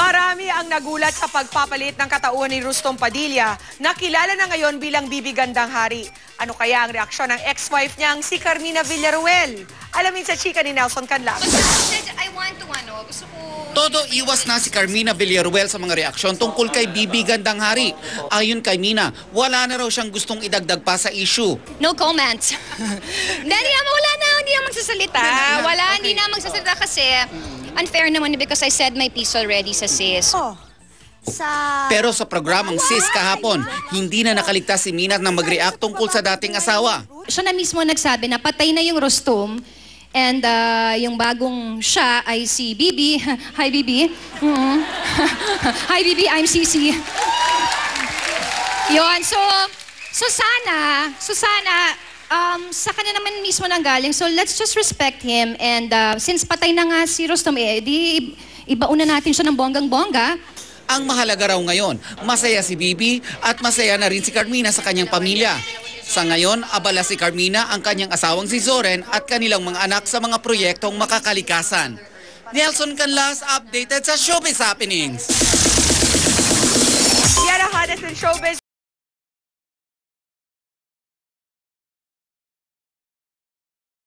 Marami ang nagulat sa pagpapalit ng katauhan ni Rustom Padilla na kilala na ngayon bilang Bibi Gandang Hari. Ano kaya ang reaksyon ng ex-wife niyang si Carmina Villaruel? Alamin sa chika ni Nelson Canlas. I want to gusto ko... Todo iwas na si Carmina Villaruel sa mga reaksyon tungkol kay Bibi Gandang Hari. Ayon kay Mina, wala na raw siyang gustong idagdag pa sa issue. No comments. Hindi na magsasalita. Hindi na magsasalita kasi unfair naman because I said my piece already sa sis. Pero sa programang Sis kahapon, hindi na nakaligtas si Mina nang mag-react tungkol sa dating asawa. Siya na mismo nagsabi na patay na yung Rustom and yung bagong siya ay si Bibi. Hi, Bibi. Hi, Bibi. I'm Cici. Yun. So sana, sa kanya naman mismo nanggaling. So let's just respect him. And since patay na nga si Rustom, di ibauna natin siya ng bonggang-bongga. Ang mahalaga raw ngayon, masaya si Bibi at masaya na rin si Carmina sa kanyang pamilya. Sa ngayon, abala si Carmina, ang kanyang asawang si Zoren at kanilang mga anak sa mga proyektong makakalikasan. Nelson Canlas, updated sa Showbiz Happenings. Yan ang hottest in showbiz